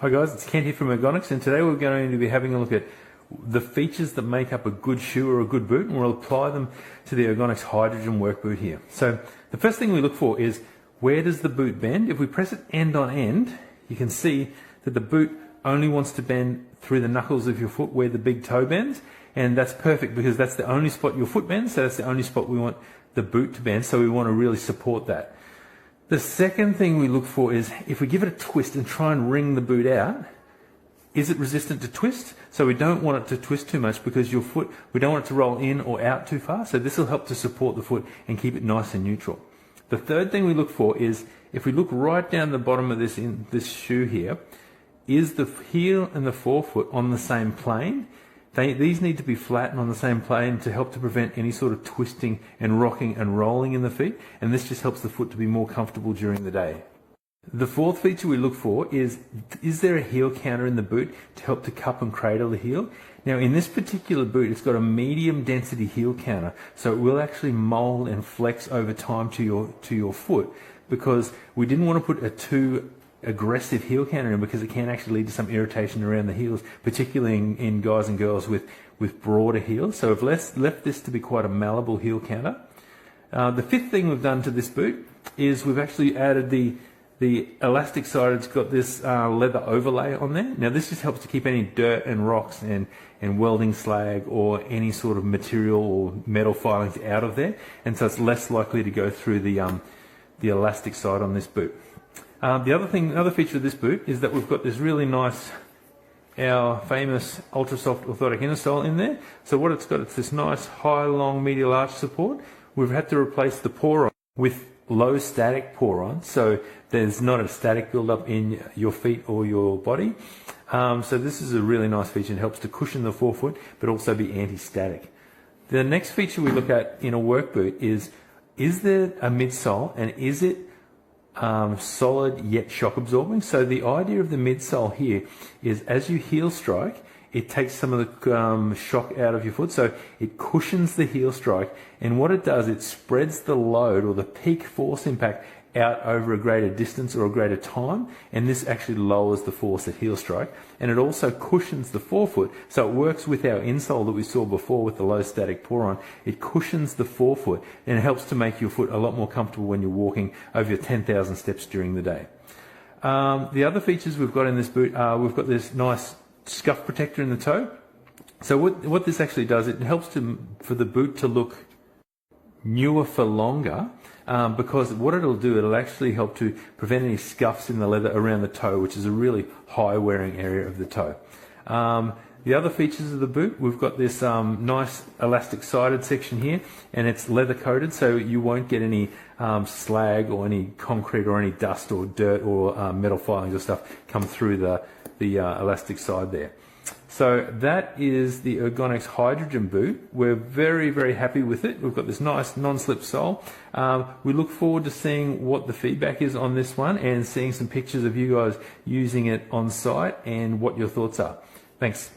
Hi guys, it's Kent here from Ergonx, and today we're going to be having a look at the features that make up a good shoe or a good boot, and we'll apply them to the Ergonx Hydrogen work boot here. So the first thing we look for is, where does the boot bend? If we press it end on end, you can see that the boot only wants to bend through the knuckles of your foot where the big toe bends, and that's perfect because that's the only spot your foot bends, so that's the only spot we want the boot to bend, so we want to really support that. The second thing we look for is, if we give it a twist and try and wring the boot out, is it resistant to twist? So we don't want it to twist too much because your foot, we don't want it to roll in or out too far, so this will help to support the foot and keep it nice and neutral. The third thing we look for is, if we look right down the bottom of this shoe here, is the heel and the forefoot on the same plane? These need to be flat and on the same plane to help to prevent any sort of twisting and rocking and rolling in the feet, and this just helps the foot to be more comfortable during the day. The fourth feature we look for is there a heel counter in the boot to help to cup and cradle the heel? Now in this particular boot, it's got a medium density heel counter, so it will actually mold and flex over time to your foot, because we didn't want to put a too aggressive heel counter in, because it can actually lead to some irritation around the heels, particularly in guys and girls with broader heels. So we've left this to be quite a malleable heel counter. The fifth thing we've done to this boot is we've actually added the elastic side. It's got this leather overlay on there. Now this just helps to keep any dirt and rocks and welding slag or any sort of material or metal filings out of there, and so it's less likely to go through the elastic side on this boot. Another feature of this boot is that we've got this really nice, our famous ultra soft orthotic inner in there. So what it's got, it's this nice high, long medial arch support. We've had to replace the poron with low static poron, so there's not a static build-up in your feet or your body. So this is a really nice feature. It helps to cushion the forefoot, but also be anti-static. The next feature we look at in a work boot is there a midsole, and is it solid yet shock absorbing? So the idea of the midsole here is, as you heel strike, it takes some of the shock out of your foot, so it cushions the heel strike, and what it does, it spreads the load or the peak force impact out over a greater distance or a greater time, and this actually lowers the force at heel strike, and it also cushions the forefoot, so it works with our insole that we saw before with the low static poron. It cushions the forefoot, and it helps to make your foot a lot more comfortable when you're walking over your 10,000 steps during the day. The other features we've got in this boot are, we've got this nice scuff protector in the toe. So what this actually does, it helps for the boot to look newer for longer, because what it'll do, it'll actually help to prevent any scuffs in the leather around the toe, which is a really high wearing area of the toe. The other features of the boot, we've got this nice elastic sided section here, and it's leather coated, so you won't get any slag or any concrete or any dust or dirt or metal filings or stuff come through the elastic side there. So that is the Ergonx Hydrogen boot. We're very, very happy with it. We've got this nice non-slip sole. We look forward to seeing what the feedback is on this one, and seeing some pictures of you guys using it on site and what your thoughts are. Thanks.